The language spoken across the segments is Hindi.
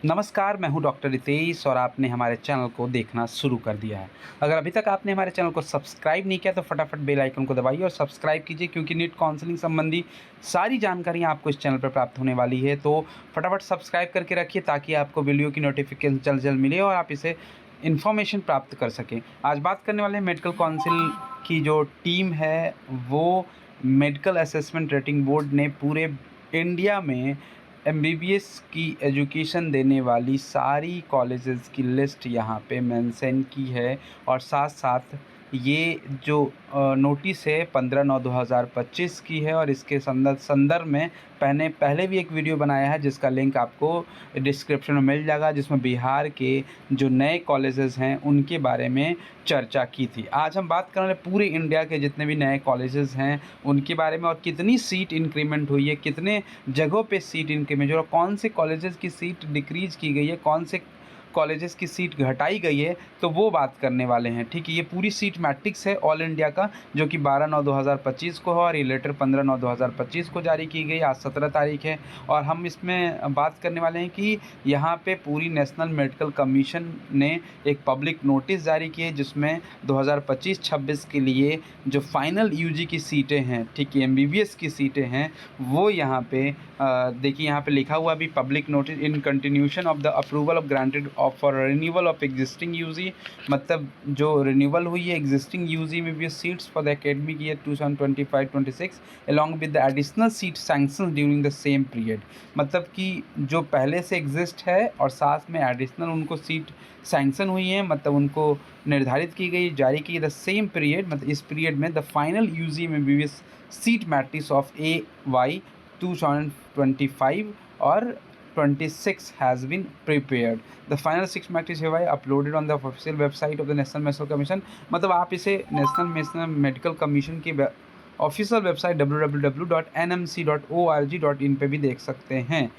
नमस्कार, मैं हूं डॉक्टर रितेश और आपने हमारे चैनल को देखना शुरू कर दिया है। अगर अभी तक आपने हमारे चैनल को सब्सक्राइब नहीं किया तो फटाफट बेल आइकन को दबाइए और सब्सक्राइब कीजिए, क्योंकि नीट काउंसलिंग संबंधी सारी जानकारियां आपको इस चैनल पर प्राप्त होने वाली है। तो फटाफट सब्सक्राइब करके रखिए ताकि आपको वीडियो की नोटिफिकेशन जल्द जल्द मिले और आप इसे इन्फॉर्मेशन प्राप्त कर सकें। आज बात करने वाले हैं मेडिकल काउंसिल की जो टीम है, वो मेडिकल असेसमेंट रेटिंग बोर्ड ने पूरे इंडिया में एमबीबीएस की एजुकेशन देने वाली सारी कॉलेजेस की लिस्ट यहाँ पे मेंशन की है। और साथ साथ ये जो नोटिस है 15/9/2025 की है और इसके संदर्भ में पहले भी एक वीडियो बनाया है जिसका लिंक आपको डिस्क्रिप्शन में मिल जाएगा, जिसमें बिहार के जो नए कॉलेजेस हैं उनके बारे में चर्चा की थी। आज हम बात कर रहे हैं पूरे इंडिया के जितने भी नए कॉलेजेस हैं उनके बारे में और कितनी सीट इंक्रीमेंट हुई है, कितने जगहों पे सीट इंक्रीमेंट और कौन से कॉलेजेस की सीट डिक्रीज की गई है, कौन से कॉलेजेस की सीट घटाई गई है, तो वो बात करने वाले हैं। ठीक है, ये पूरी सीट मैट्रिक्स है ऑल इंडिया का, जो कि 12/9/2025 को है और ये लेटर 15/9/2025 को जारी की गई। आज 17 तारीख है और हम इसमें बात करने वाले हैं कि यहाँ पे पूरी नेशनल मेडिकल कमीशन ने एक पब्लिक नोटिस जारी की है, जिसमें 2025-26 के लिए जो फाइनल यूजी की सीटें हैं, ठीक है, एमबीबीएस की सीटें हैं, वो यहाँ पे देखिए यहाँ पे लिखा हुआ भी public notice in continuation of the approval of granted of for renewal of existing UG. मतलब जो रिन्यूअल हुई है एग्जिस्टिंग यूजी में भी seats for the academic year 2025-26 along with the additional seat sanction during the same period. मतलब कि जो पहले से एग्जिस्ट है और साथ में एडिशनल उनको सीट सैंक्शन हुई है, मतलब उनको निर्धारित की गई, जारी की द सेम पीरियड, मतलब इस पीरियड में द फाइनल यूजी में बी seat matrix of AY 2025 or 26 has been prepared. The final six matrix have I uploaded on the official website of the National Medical Commission. मतलब आप इसे नेशनल मेडिकल कमीशन की ऑफिशियल वेबसाइट www.nmc.org.in पे भी देख सकते हैं।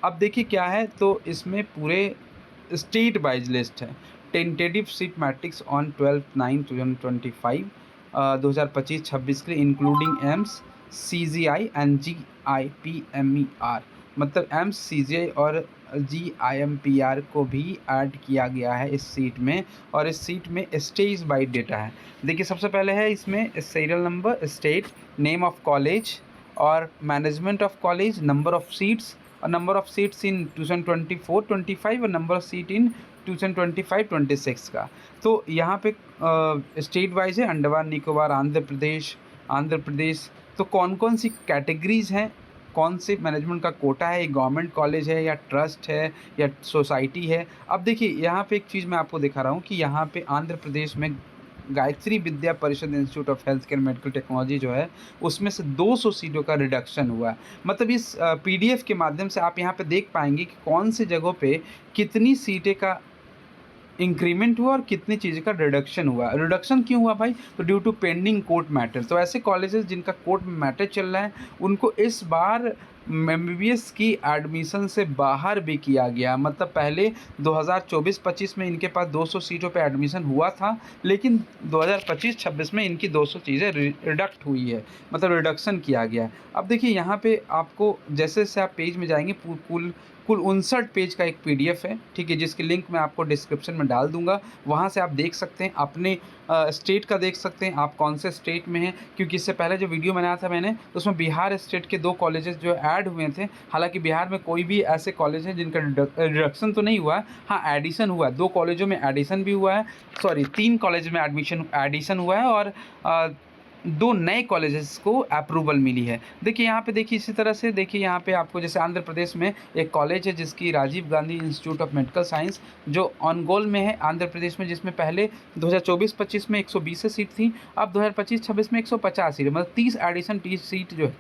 अब देखिए क्या है, तो इसमें पूरे स्टेट वाइज लिस्ट है। टेंटेटिव सीट मैट्रिक्स ऑन 12/9/2025 2025-26 के लिए including AIIMS, CGI and GIPMER। मतलब एम्स, CGI और GIMPR को भी ऐड किया गया है इस सीट में और इस सीट में स्टेज बाई डेटा है। देखिए सबसे पहले है इसमें serial number, state, name of college और management of college, number of seats और नंबर ऑफ सीट्स इन 2024-25 और नंबर ऑफ सीट इन 2025-26 का। तो यहाँ पे स्टेट वाइज है अंडमान निकोबार, आंध्र प्रदेश। तो कौन कौन सी कैटेगरीज हैं, कौन से मैनेजमेंट का कोटा है, गवर्नमेंट कॉलेज है या ट्रस्ट है या सोसाइटी है। अब देखिए यहाँ पे एक चीज़ मैं आपको दिखा रहा हूँ कि यहाँ पे आंध्र प्रदेश में गायत्री विद्या परिषद institute of health care medical technology जो है उसमें से 200 सीटों का रिडक्शन हुआ है। मतलब इस PDF के माध्यम से आप यहाँ पे देख पाएंगे कि कौन से जगहों पे कितनी सीटें का इंक्रीमेंट हुआ और कितनी चीज़ का रिडक्शन हुआ। रिडक्शन क्यों हुआ भाई? तो due to pending court matter. तो ऐसे कॉलेजेस जिनका कोर्ट में मैटर चल रहा है उनको इस बार MBBS की एडमिशन से बाहर भी किया गया। मतलब पहले 2024-25 में इनके पास 200 सीटों पे एडमिशन हुआ था, लेकिन 2025-26 में इनकी 200 चीज़ें रिडक्ट हुई है, मतलब रिडक्शन किया गया है। अब देखिए यहाँ पे आपको जैसे जैसे आप पेज में जाएंगे कुल 59 पेज का एक PDF है, ठीक है, जिसकी लिंक मैं आपको डिस्क्रिप्शन में डाल दूंगा। वहाँ से आप देख सकते हैं, अपने स्टेट का देख सकते हैं आप कौन से स्टेट में हैं, क्योंकि इससे पहले जो वीडियो बनाया था मैंने तो उसमें बिहार स्टेट के 2 कॉलेजेस जो ऐड हुए थे। हालांकि बिहार में कोई भी ऐसे कॉलेज हैं जिनका रिडक्शन तो नहीं हुआ है, हाँ एडिशन हुआ है। 2 कॉलेजों में एडिशन भी हुआ है, सॉरी 3 कॉलेज में एडिशन हुआ है और 2 नए कॉलेजेस को अप्रूवल मिली है। देखिए यहाँ पे देखिए इसी तरह से देखिए यहाँ पे आपको जैसे आंध्र प्रदेश में एक कॉलेज है जिसकी Rajiv Gandhi institute of medical science जो ऑन गोल में है आंध्र प्रदेश में, जिसमें पहले 2024-25 में 120 सीट थी, अब 2025-26 में 150 सीट, मतलब 30 एडिशन 30 सीट जो है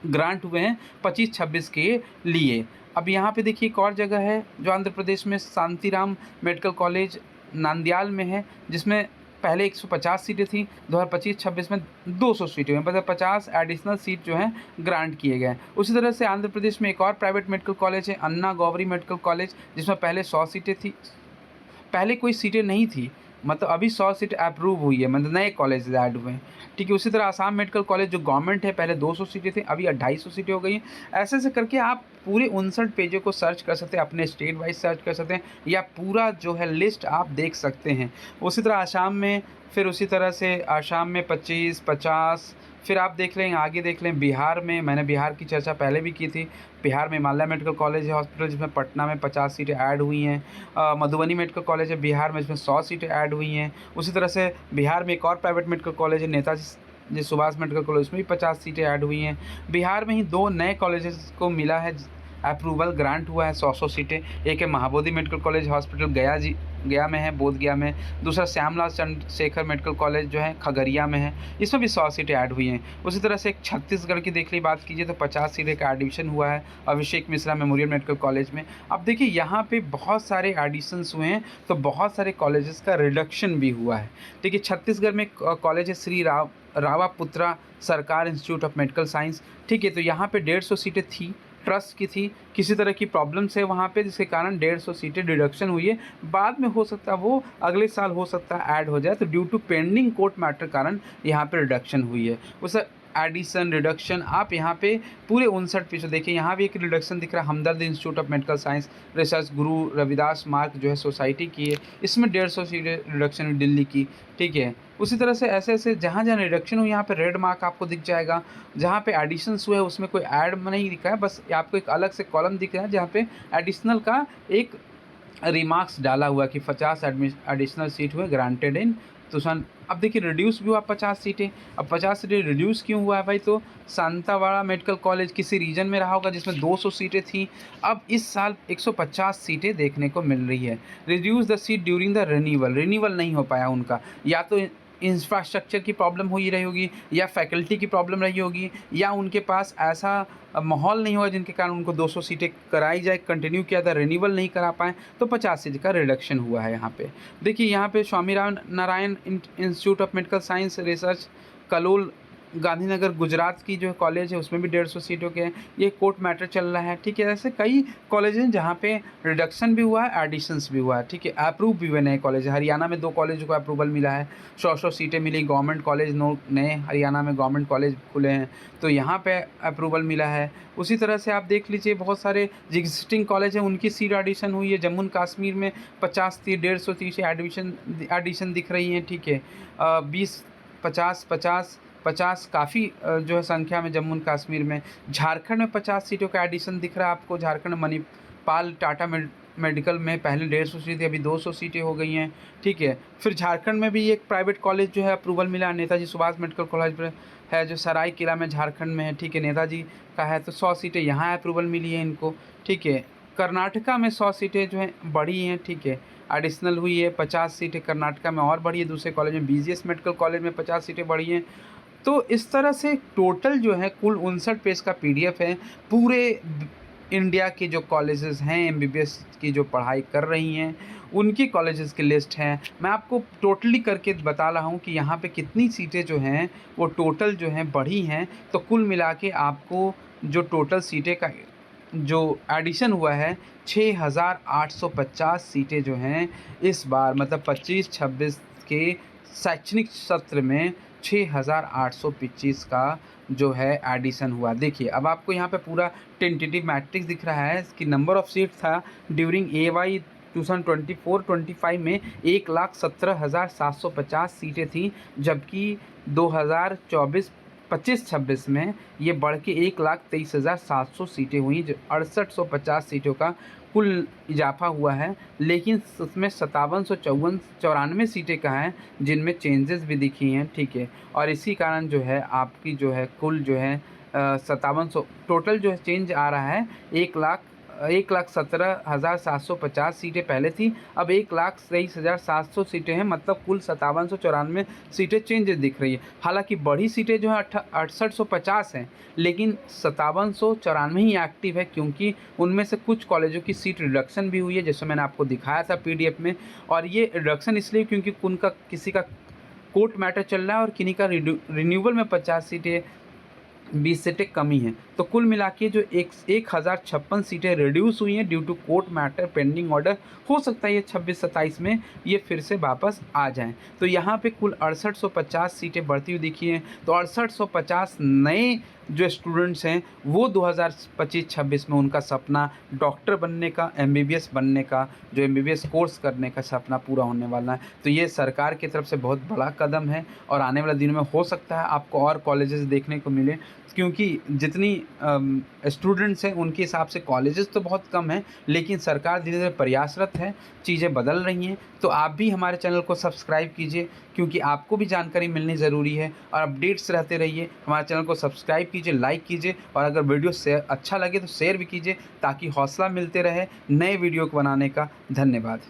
ग्रांट हुए हैं 25-26 के लिए। अब यहाँ पे देखिए एक और जगह है जो आंध्र प्रदेश में शांतिराम मेडिकल कॉलेज नांदयाल में है, जिसमें पहले 150 सीटें थी, 2025-26 में 200 सीटें हुई, मतलब 50 एडिशनल सीट जो हैं ग्रांट किए गए हैं। उसी तरह से आंध्र प्रदेश में एक और प्राइवेट मेडिकल कॉलेज है अन्ना गौरी मेडिकल कॉलेज, जिसमें पहले 100 सीटें थी, पहले कोई सीटें नहीं थी, मतलब अभी 100 सीट अप्रूव हुई है, मतलब नए कॉलेज ऐड हुए हैं, ठीक है। उसी तरह आसाम मेडिकल कॉलेज जो गवर्नमेंट है, पहले 200 सीटें थी, अभी 250 सीटें हो गई हैं। ऐसे-ऐसे करके आप पूरे 59 पेजों को सर्च कर सकते हैं, अपने स्टेट वाइज़ सर्च कर सकते हैं, या पूरा जो है लिस्ट आप देख सकते हैं। उसी तरह आसाम में, फिर उसी तरह से आसाम में 25, 50, फिर आप देख लें, आगे देख लें बिहार में, मैंने बिहार की चर्चा पहले भी की थी। बिहार में हिमालय मेडिकल कॉलेज है हॉस्पिटल, जिसमें पटना में 50 सीटें ऐड हुई हैं। मधुबनी मेडिकल कॉलेज है बिहार में, इसमें 100 सीटें ऐड हुई हैं। उसी तरह से बिहार में एक और प्राइवेट मेडिकल कॉलेज है नेताजी सुभाष मेडिकल कॉलेज, उसमें भी 50 सीटें ऐड हुई हैं। बिहार में ही 2 नए कॉलेजेस को मिला है अप्रूवल, ग्रांट हुआ है 100-100 सीटें। एक है महाबोधि मेडिकल कॉलेज हॉस्पिटल गया में है, बोधगया में। दूसरा श्यामलाल चंद्रशेखर मेडिकल कॉलेज जो है खगड़िया में है, इसमें भी 100 सीटें ऐड हुई हैं। उसी तरह से एक छत्तीसगढ़ की देख ली बात कीजिए तो 50 सीटें का एडिशन हुआ है Abhishek Mishra memorial medical college में। अब देखिए यहाँ पे बहुत सारे एडिशंस हुए हैं, तो बहुत सारे कॉलेजेस का रिडक्शन भी हुआ है। देखिए छत्तीसगढ़ में कॉलेज है श्री रावापुत्रा सरकार इंस्टीट्यूट ऑफ मेडिकल साइंस, ठीक है। तो यहाँ पे 150 सीटें थी, ट्रस्ट की थी, किसी तरह की प्रॉब्लम्स है वहाँ पे, जिसके कारण 150 सीटें डिडक्शन हुई है। बाद में हो सकता है वो अगले साल हो सकता है ऐड हो जाए, तो due to pending court matter कारण यहाँ पे रिडक्शन हुई है। उस एडिशन रिडक्शन आप यहाँ पे पूरे 59 पेज देखिए, यहाँ भी एक रिडक्शन दिख रहा है, Hamdard institute of medical science research Guru Ravidas मार्ग जो है सोसाइटी की है, इसमें 150 सीटें रिडक्शन हुई दिल्ली की, ठीक है। उसी तरह से ऐसे ऐसे जहाँ जहाँ रिडक्शन हुई यहाँ पे रेड मार्क आपको दिख जाएगा। जहाँ पे एडिशंस हुए उसमें कोई ऐड नहीं दिखा है, बस आपको एक अलग से कॉलम दिख रहा है जहाँ पे एडिशनल का एक रिमार्क्स डाला हुआ कि 50 एडिशनल सीट हुए ग्रांटेड इन तुषार। अब देखिए रिड्यूस भी हुआ 50 सीटें। अब 50 सीटें रिड्यूस क्यों हुआ है भाई? तो सांतावाड़ा मेडिकल कॉलेज किसी रीजन में रहा होगा जिसमें 200 सीटें थी, अब इस साल 150 सीटें देखने को मिल रही है। Reduce the seat during the renewal नहीं हो पाया उनका, या तो इंफ्रास्ट्रक्चर की प्रॉब्लम हो ही रही होगी, या फैकल्टी की प्रॉब्लम रही होगी, या उनके पास ऐसा माहौल नहीं हुआ जिनके कारण उनको 200 सीटें कराई जाए, कंटिन्यू किया था, रिन्यूअल नहीं करा पाएँ, तो 50 सीट का रिडक्शन हुआ है यहाँ पे। देखिए यहाँ पे Swami Ram Narayan institute of medical science research Kalol Gandhinagar Gujarat की जो कॉलेज है उसमें भी 150 सीटों के हैं, ये कोर्ट मैटर चल रहा है, ठीक है। ऐसे कई कॉलेज हैं जहाँ पे रिडक्शन भी हुआ है, एडिशंस भी हुआ है, ठीक है। अप्रूव भी हुए नए कॉलेज, हरियाणा में 2 कॉलेज को अप्रूवल मिला है, 100-100 सीटें मिली, गवर्नमेंट कॉलेज नए हरियाणा में गवर्नमेंट कॉलेज खुले हैं, तो यहाँ पे अप्रूवल मिला है। उसी तरह से आप देख लीजिए बहुत सारे एग्जिस्टिंग कॉलेज हैं उनकी सीट एडिशन हुई है। जम्मू एंड कश्मीर में 50 थी, 150 एडिशन दिख रही हैं, ठीक है। 20, 50 काफ़ी जो है संख्या में जम्मू एंड कश्मीर में। झारखंड में 50 सीटों का एडिशन दिख रहा है आपको। झारखंड में मणिपाल टाटा मेडिकल में पहले 150 सीटें, अभी 200 सीटें हो गई हैं, ठीक है। फिर झारखंड में भी एक प्राइवेट कॉलेज जो है अप्रूवल मिला, नेताजी सुभाष मेडिकल कॉलेज है जो सरायकेला में झारखंड में है, ठीक है। नेताजी का है तो 100 सीटें यहाँ अप्रूवल मिली है इनको, ठीक है। कर्नाटका में 100 सीटें जो हैं बढ़ी हैं, ठीक है, एडिशनल हुई है। 50 सीटें कर्नाटका में और बढ़ी है, दूसरे कॉलेज में BGS मेडिकल कॉलेज में 50 सीटें बढ़ी हैं। तो इस तरह से टोटल जो है कुल 59 पेज का PDF है। पूरे इंडिया के जो कॉलेजेस हैं MBBS की जो पढ़ाई कर रही हैं उनकी कॉलेजेस की लिस्ट है। मैं आपको टोटली करके बता रहा हूँ कि यहाँ पे कितनी सीटें जो हैं वो टोटल जो हैं बढ़ी हैं। तो कुल मिला के आपको जो टोटल सीटें का जो एडिशन हुआ है 6,850 सीटें जो हैं इस बार, मतलब 25-26 के शैक्षणिक सत्र में 6,825 का जो है एडिशन हुआ। देखिए अब आपको यहाँ पे पूरा टेंटेटिव मैट्रिक्स दिख रहा है कि नंबर ऑफ़ सीट था ड्यूरिंग AY 2024-25 में 1,17,750 सीटें थी, जबकि 2024-25-26 में ये बढ़ के 1,23,700 सीटें हुई, जो 6850 सीटों का कुल इजाफा हुआ है। लेकिन उसमें 5794 सीटें का है जिनमें चेंजेस भी दिखी हैं, ठीक है। और इसी कारण जो है आपकी जो है कुल जो है 5700 टोटल जो है चेंज आ रहा है। 1,17,750 सीटें पहले थी, अब 1,23,700 सीटें हैं, मतलब कुल 5794 सीटें चेंजेस दिख रही है। हालांकि बड़ी सीटें जो है 6850 हैं, लेकिन 5794 ही एक्टिव है, क्योंकि उनमें से कुछ कॉलेजों की सीट रिडक्शन भी हुई है, जैसे मैंने आपको दिखाया था PDF में। और ये रिडक्शन इसलिए क्योंकि उनका किसी का कोर्ट मैटर चल रहा है और किन्हीं का रिन्यूअल में 50 सीटें 20 सीटें कमी हैं। तो कुल मिला के जो 1056 सीटें रिड्यूस हुई हैं due to court matter pending order, हो सकता है ये 26-27 में ये फिर से वापस आ जाएँ। तो यहाँ पे कुल 6850 सीटें बढ़ती हुई दिखी हैं। तो 6850 नए जो स्टूडेंट्स हैं वो 2025-26 में उनका सपना डॉक्टर बनने का, एमबीबीएस बनने का, जो एमबीबीएस कोर्स करने का सपना पूरा होने वाला है। तो ये सरकार की तरफ से बहुत बड़ा कदम है और आने वाले दिनों में हो सकता है आपको और कॉलेजेस देखने को मिले, क्योंकि जितनी स्टूडेंट्स हैं उनके हिसाब से कॉलेजेस तो बहुत कम हैं, लेकिन सरकार धीरे धीरे प्रयासरत है, चीज़ें बदल रही हैं। तो आप भी हमारे चैनल को सब्सक्राइब कीजिए, क्योंकि आपको भी जानकारी मिलनी ज़रूरी है और अपडेट्स रहते रहिए। हमारे चैनल को सब्सक्राइब कीजिए, लाइक कीजिए और अगर वीडियो शेयर अच्छा लगे तो शेयर भी कीजिए, ताकि हौसला मिलते रहे नए वीडियो को बनाने का। धन्यवाद।